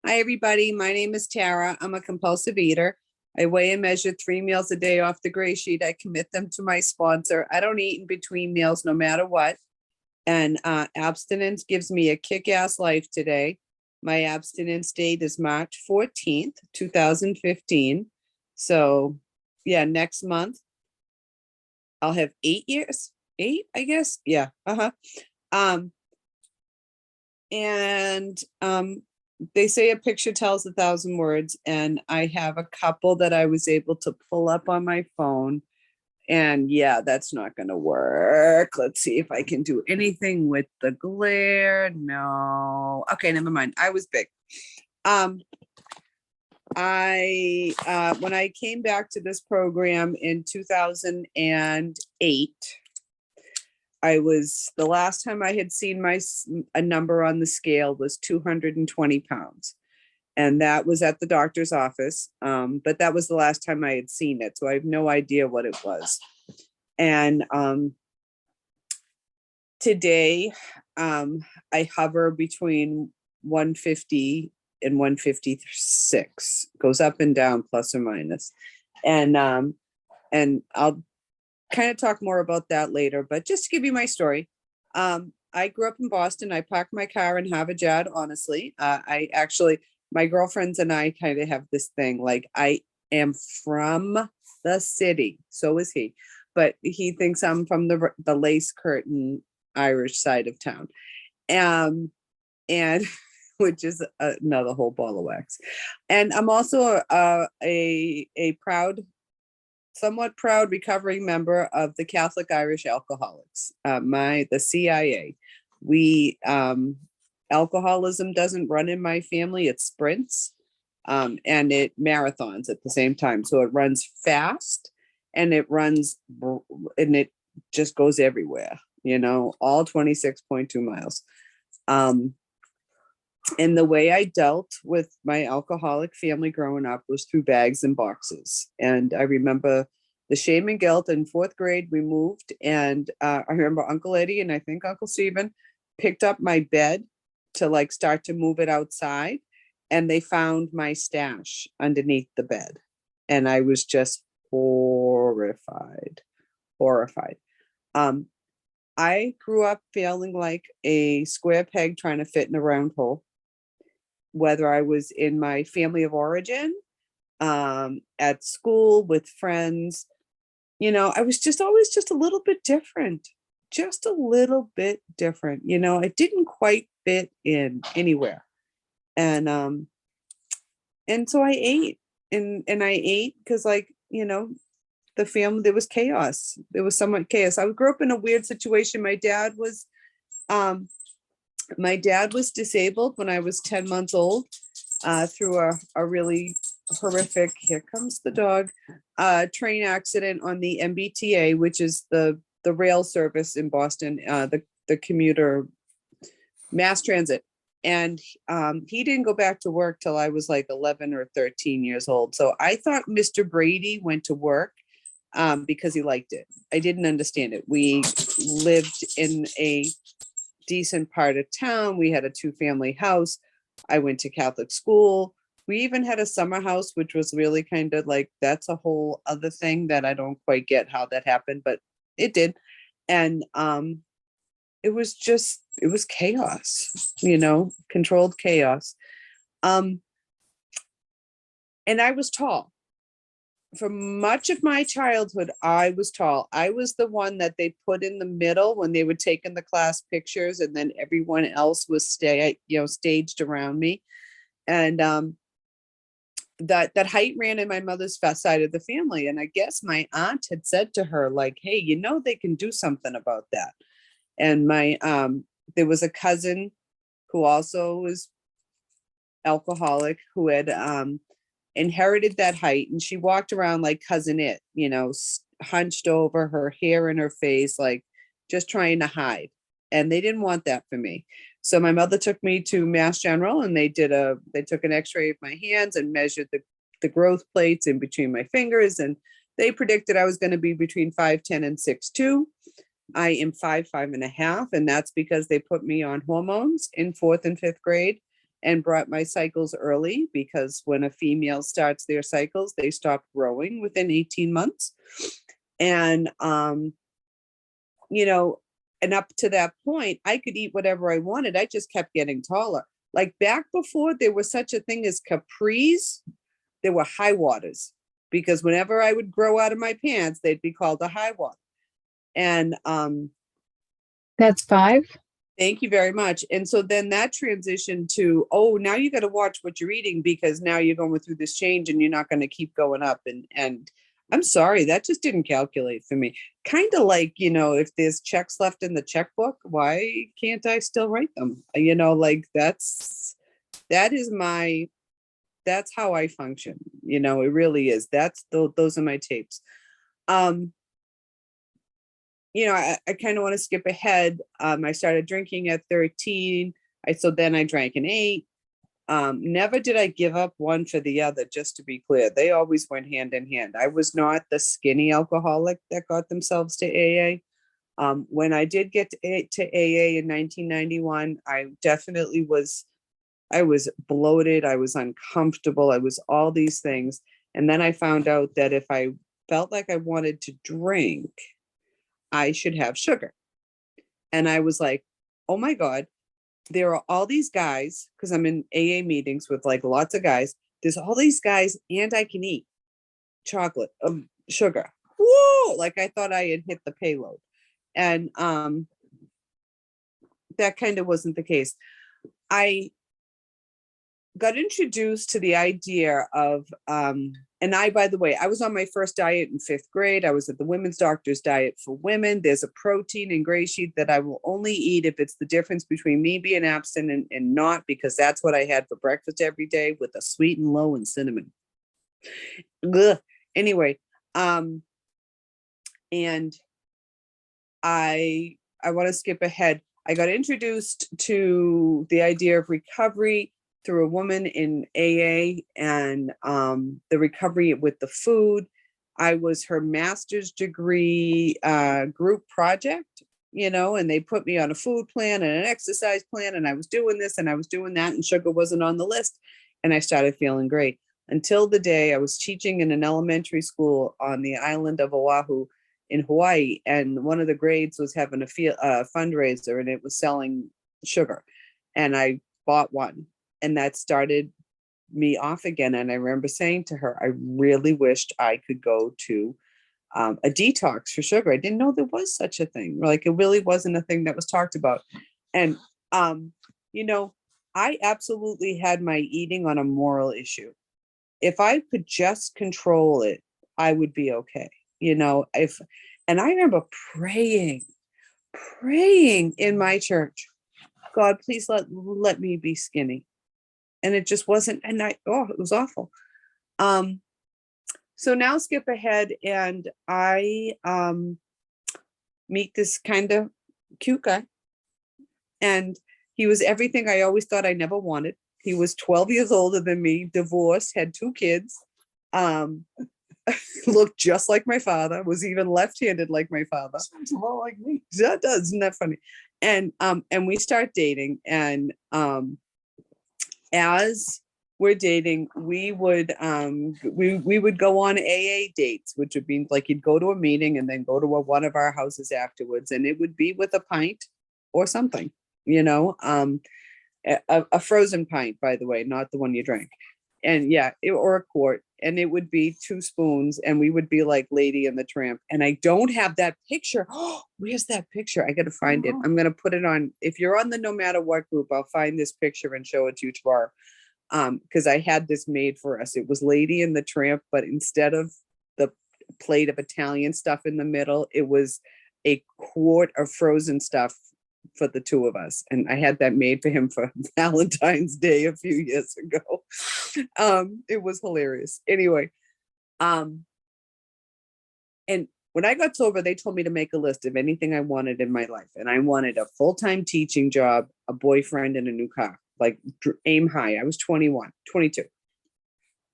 Hi, everybody. My name is Tara. I'm a compulsive eater. I weigh and measure 3 meals a day off the gray sheet. I commit them to my sponsor. I don't eat in between meals no matter what. And abstinence gives me a kick-ass life today. My abstinence date is March 14th, 2015. So yeah, next month I'll have 8 years. 8, I guess. Yeah. They say a picture tells 1,000 words, and I have a couple that I was able to pull up on my phone. And yeah, that's not going to work. Let's see if I can do anything with the glare. No. Okay, never mind. I was big. When I came back to this program in 2008, the last time I had seen a number on the scale was 220 pounds. And that was at the doctor's office. But that was the last time I had seen it. So I have no idea what it was. And today I hover between 150 and 156, goes up and down, plus or minus. And I'll kind of talk more about that later, but just to give you my story. I grew up in Boston. I parked my car in Harvard, honestly. My girlfriends and I kind of have this thing, like I am from the city. So is he, but he thinks I'm from the lace curtain Irish side of town. And which is another whole ball of wax. And I'm also a somewhat proud recovering member of the Catholic Irish Alcoholics, the CIA. Alcoholism doesn't run in my family, it sprints, and it marathons at the same time. So it runs fast and it just goes everywhere, all 26.2 miles. And the way I dealt with my alcoholic family growing up was through bags and boxes. And I remember the shame and guilt. In 4th grade, we moved, and I remember Uncle Eddie and I think Uncle Stephen picked up my bed to start to move it outside, and they found my stash underneath the bed. And I was just horrified. I grew up feeling like a square peg trying to fit in a round hole, whether I was in my family of origin, at school with friends. I was just always just a little bit different. I didn't quite fit in anywhere. And so I ate, and I ate because the family, there was chaos. There was somewhat chaos. I grew up in a weird situation. My dad was disabled when I was 10 months old, through a really horrific, here comes the dog, train accident on the MBTA, which is the rail service in Boston, the commuter mass transit. And he didn't go back to work till I was 11 or 13 years old. So I thought Mr. Brady went to work because he liked it. I didn't understand it. We lived in a decent part of town. We had a 2-family house. I went to Catholic school. We even had a summer house, which was really kind of that's a whole other thing that I don't quite get how that happened, but it did. And it was chaos, controlled chaos. And I was tall. For much of my childhood, I was tall. I was the one that they put in the middle when they were taking the class pictures, and then everyone else was staged around me. And that height ran in my mother's side of the family. And I guess my aunt had said to her, hey, they can do something about that. And there was a cousin who also was alcoholic, who had inherited that height, and she walked around like Cousin It, hunched over, her hair in her face, just trying to hide. And they didn't want that for me. So my mother took me to Mass General, and they took an x-ray of my hands and measured the growth plates in between my fingers. And they predicted I was going to be between 5'10" and 6'2". I am 5'5.5", and that's because they put me on hormones in 4th and 5th grade. and brought my cycles early, because when a female starts their cycles, they stop growing within 18 months. And, you know, and up to that point, I could eat whatever I wanted. I just kept getting taller. Like back before there was such a thing as capris, there were high waters, because whenever I would grow out of my pants, they'd be called a high water. And That's 5. thank you very much. And so then that transitioned to, oh, now you got to watch what you're eating, because now you're going through this change and you're not going to keep going up. And I'm sorry, that just didn't calculate for me. Kind of like, you know, if there's checks left in the checkbook, why can't I still write them? You know, like that's how I function. You know, it really is. Those are my tapes. You know, I kind of want to skip ahead. I started drinking at 13. So then I drank an 8. Never did I give up one for the other, just to be clear. They always went hand in hand. I was not the skinny alcoholic that got themselves to AA. When I did get to AA in 1991, I definitely I was bloated. I was uncomfortable. I was all these things. And then I found out that if I felt like I wanted to drink, I should have sugar. And I was like, oh my God, there are all these guys, because I'm in AA meetings with like lots of guys. There's all these guys, and I can eat chocolate, sugar. Whoa! Like I thought I had hit the payload. And that kind of wasn't the case. I got introduced to the idea of, and by the way, I was on my first diet in 5th grade. I was at the women's doctor's diet for women. There's a protein in GreySheet that I will only eat if it's the difference between me being abstinent and not, because that's what I had for breakfast every day, with a sweet and low and cinnamon. Ugh. Anyway, and I want to skip ahead. I got introduced to the idea of recovery through a woman in AA, and the recovery with the food. I was her master's degree group project, you know, and they put me on a food plan and an exercise plan, and I was doing this and I was doing that, and sugar wasn't on the list. And I started feeling great, until the day I was teaching in an elementary school on the island of Oahu in Hawaii, and one of the grades was having a fundraiser, and it was selling sugar, and I bought one. And that started me off again. And I remember saying to her, I really wished I could go to a detox for sugar. I didn't know there was such a thing. Like, it really wasn't a thing that was talked about. And, you know, I absolutely had my eating on a moral issue. If I could just control it, I would be okay. You know, and I remember praying in my church, God, please let me be skinny. And it just wasn't, and it was awful. So now skip ahead, and I meet this kind of cute guy, and he was everything I always thought I never wanted. He was 12 years older than me, divorced, had 2 kids, looked just like my father, was even left-handed like my father. Sounds a lot like me. That does, isn't that funny? And we start dating, and as we're dating, we would go on AA dates, which would be like you'd go to a meeting and then go to one of our houses afterwards, and it would be with a pint or something, you know, a frozen pint, by the way, not the one you drank, and or a quart, and it would be 2 spoons, and we would be like Lady and the Tramp. And I don't have that picture. Oh, where's that picture? I got to find it. I'm going to put it on. If you're on the No Matter What group, I'll find this picture and show it to you tomorrow. Because I had this made for us. It was Lady and the Tramp, but instead of the plate of Italian stuff in the middle, it was a quart of frozen stuff for the 2 of us. And I had that made for him for Valentine's Day a few years ago. It was hilarious. Anyway, and when I got sober, they told me to make a list of anything I wanted in my life. And I wanted a full-time teaching job, a boyfriend, and a new car. Like, aim high. I was 21, 22.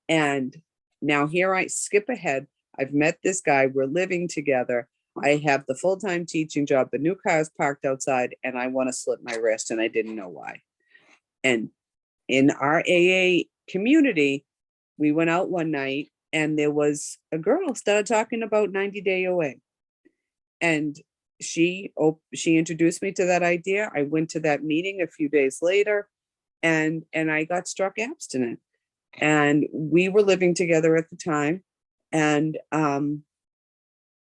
And now here I skip ahead. I've met this guy. We're living together. I have the full-time teaching job. The new car is parked outside, and I want to slit my wrist, and I didn't know why. And in our AA community, we went out one night and there was a girl started talking about 90-day OA. And she introduced me to that idea. I went to that meeting a few days later and I got struck abstinent. And we were living together at the time. And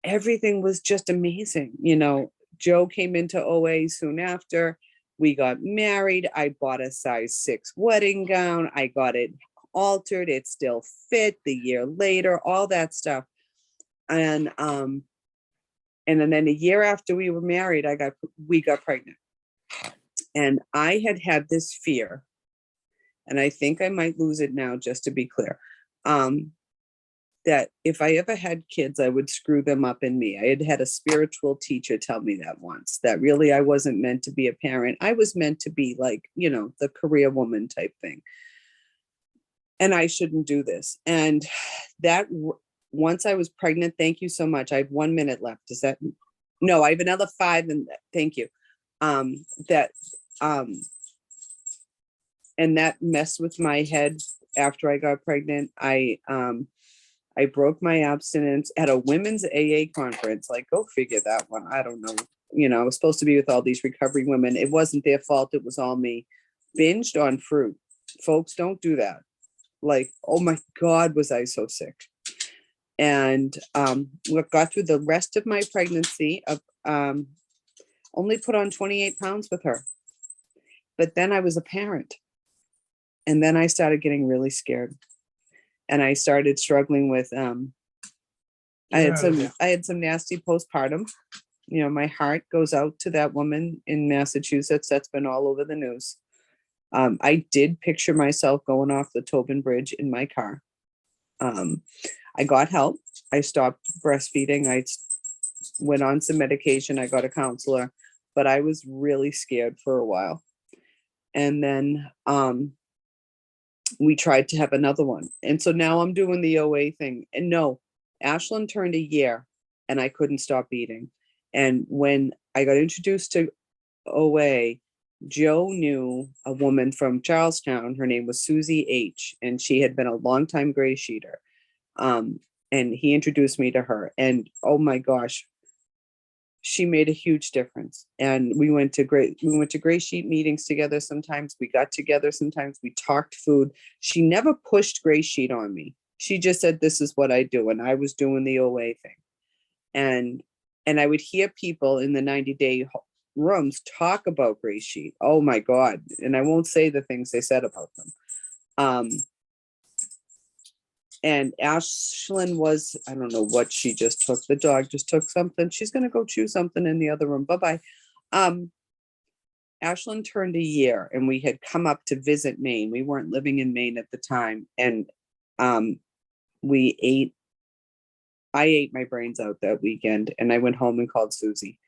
everything was just amazing. You know, Joe came into OA soon after. We got married. I bought a size 6 wedding gown. I got it altered. It still fit the year later, all that stuff. And then a year after we were married, we got pregnant. And I had this fear, and I think I might lose it now, just to be clear, that if I ever had kids, I would screw them up in me. I had a spiritual teacher tell me that once, that really I wasn't meant to be a parent. I was meant to be like, you know, the career woman type thing. And I shouldn't do this. And that once I was pregnant, thank you so much. I have 1 minute left. Is that, no, I have another 5 and thank you. And that messed with my head after I got pregnant. I broke my abstinence at a women's AA conference. Like, go figure that one. I don't know. You know, I was supposed to be with all these recovery women. It wasn't their fault. It was all me. Binged on fruit. Folks, don't do that. Like, oh my God, was I so sick. And got through the rest of my pregnancy of only put on 28 pounds with her. But then I was a parent. And then I started getting really scared. And I started struggling with I had some nasty postpartum. You know, my heart goes out to that woman in Massachusetts that's been all over the news. I did picture myself going off the Tobin Bridge in my car. I got help. I stopped breastfeeding. I went on some medication. I got a counselor, but I was really scared for a while. And then we tried to have another one. And so now I'm doing the OA thing. And no, Ashlyn turned a year and I couldn't stop eating. And when I got introduced to OA, Joe knew a woman from Charlestown. Her name was Susie H. And she had been a longtime GreySheeter. And he introduced me to her. And oh my gosh, she made a huge difference. And we went to GreySheet meetings together. Sometimes we got together. Sometimes we talked food. She never pushed GreySheet on me. She just said, this is what I do. And I was doing the OA thing. And I would hear people in the 90-day rooms talk about GreySheet. Oh my God. And I won't say the things they said about them. And Ashlyn was, I don't know what she just took. The dog just took something. She's going to go chew something in the other room. Bye-bye. Ashlyn turned a year and we had come up to visit Maine. We weren't living in Maine at the time. And I ate my brains out that weekend. And I went home and called Susie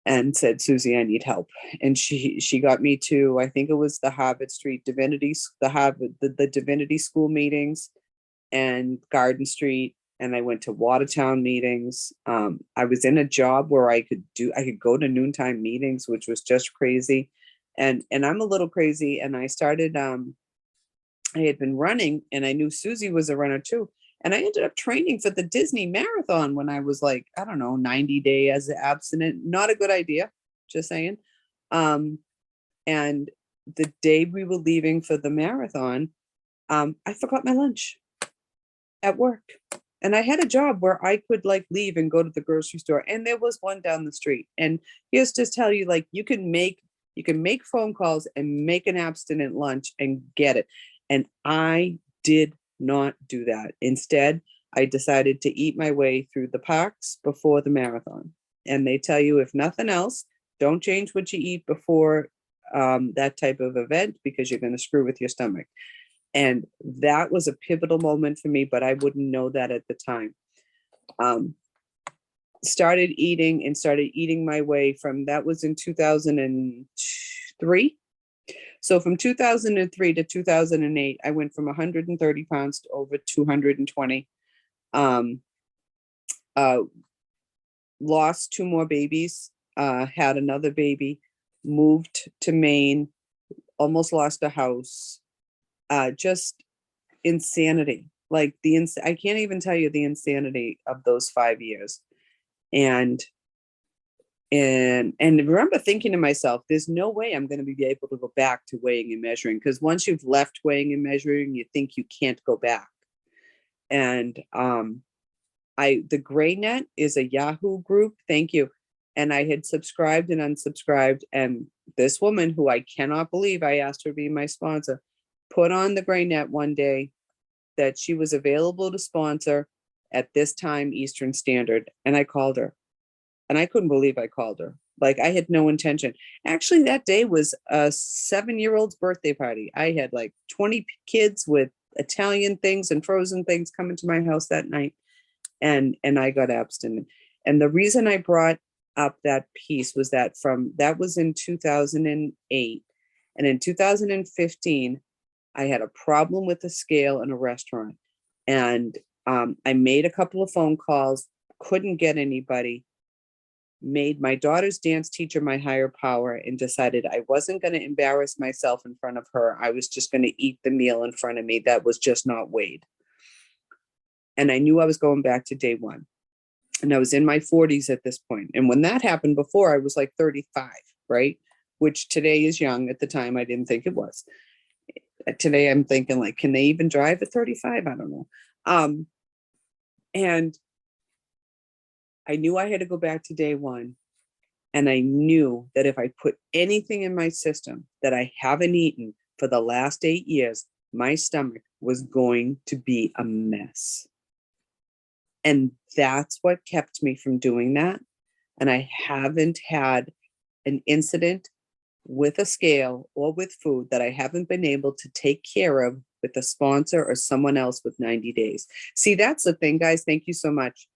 and said, Susie, I need help. And she got me to, I think it was the Harvard Street Divinity, the Divinity School meetings, and Garden Street, and I went to Watertown meetings. I was in a job where I could go to noontime meetings, which was just crazy. And I'm a little crazy. And I started, I had been running and I knew Susie was a runner too. And I ended up training for the Disney Marathon when I was like, I don't know, 90 day as an abstinent. Not a good idea, just saying. And the day we were leaving for the marathon, I forgot my lunch at work. And I had a job where I could like leave and go to the grocery store. And there was one down the street. And here's to tell you, like, you can make phone calls and make an abstinent lunch and get it. And I did not do that. Instead, I decided to eat my way through the parks before the marathon. And they tell you, if nothing else, don't change what you eat before that type of event, because you're going to screw with your stomach. And that was a pivotal moment for me, but I wouldn't know that at the time. Started eating my way from, that was in 2003. So from 2003 to 2008, I went from 130 pounds to over 220. Lost 2 more babies, had another baby, moved to Maine, almost lost a house, just insanity. Like I can't even tell you the insanity of those 5 years. And remember thinking to myself, there's no way I'm going to be able to go back to weighing and measuring, because once you've left weighing and measuring, you think you can't go back. And the GreyNet is a Yahoo group. Thank you. And I had subscribed and unsubscribed, and this woman, who I cannot believe I asked her to be my sponsor, put on the GreyNet one day that she was available to sponsor at this time Eastern Standard. And I called her, and I couldn't believe I called her. Like, I had no intention. Actually, that day was a 7-year-old's birthday party. I had like 20 kids with Italian things and frozen things coming to my house that night. And I got abstinent. And the reason I brought up that piece was that was in 2008. And in 2015, I had a problem with the scale in a restaurant. And I made a couple of phone calls, couldn't get anybody, made my daughter's dance teacher my higher power, and decided I wasn't going to embarrass myself in front of her. I was just going to eat the meal in front of me that was just not weighed. And I knew I was going back to day one. And I was in my 40s at this point. And when that happened before, I was like 35, right? Which today is young. At the time, I didn't think it was. Today, I'm thinking, like, can they even drive at 35? I don't know. And I knew I had to go back to day one. And I knew that if I put anything in my system that I haven't eaten for the last 8 years, my stomach was going to be a mess. And that's what kept me from doing that. And I haven't had an incident with a scale or with food that I haven't been able to take care of with a sponsor or someone else with 90 days. See, that's the thing, guys. Thank you so much.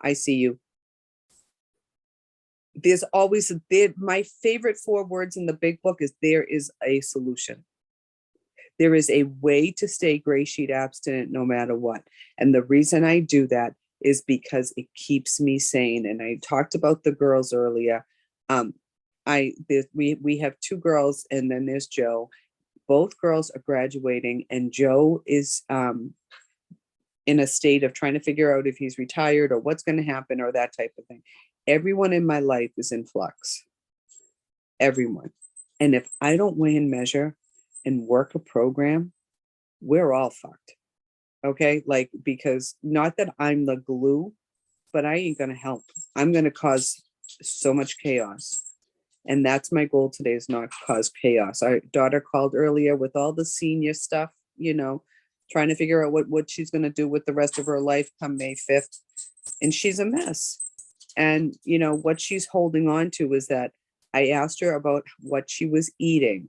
I see you. There's always my favorite 4 words in the big book is there is a solution. There is a way to stay gray sheet abstinent no matter what. And the reason I do that is because it keeps me sane. And I talked about the girls earlier. We have 2 girls, and then there's Joe. Both girls are graduating, and Joe is in a state of trying to figure out if he's retired or what's going to happen or that type of thing. Everyone in my life is in flux. Everyone. And if I don't weigh and measure and work a program, we're all fucked. Okay? Like, because not that I'm the glue, but I ain't going to help. I'm going to cause so much chaos. And that's my goal today, is not cause chaos. Our daughter called earlier with all the senior stuff, trying to figure out what she's going to do with the rest of her life come May 5th. And she's a mess. And, what she's holding on to is that I asked her about what she was eating,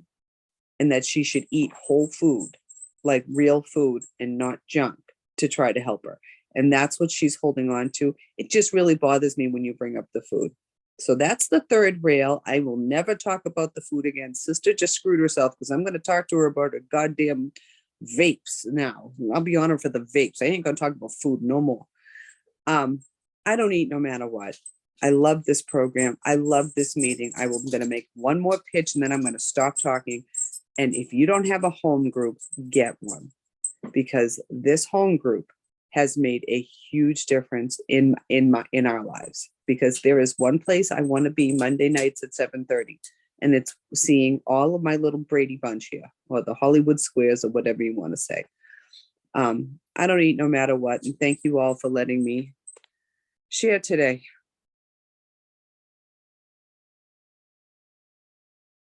and that she should eat whole food, like real food and not junk, to try to help her. And that's what she's holding on to. It just really bothers me when you bring up the food. So that's the 3rd rail. I will never talk about the food again. Sister just screwed herself, because I'm going to talk to her about her goddamn vapes now. I'll be on her for the vapes. I ain't going to talk about food no more. I don't eat no matter what. I love this program. I love this meeting. I'm going to make one more pitch, and then I'm going to stop talking. And if you don't have a home group, get one, because this home group has made a huge difference in our lives. Because there is one place I want to be Monday nights at 7:30, and it's seeing all of my little Brady Bunch here, or the Hollywood Squares, or whatever you want to say. I don't eat no matter what, and thank you all for letting me share today.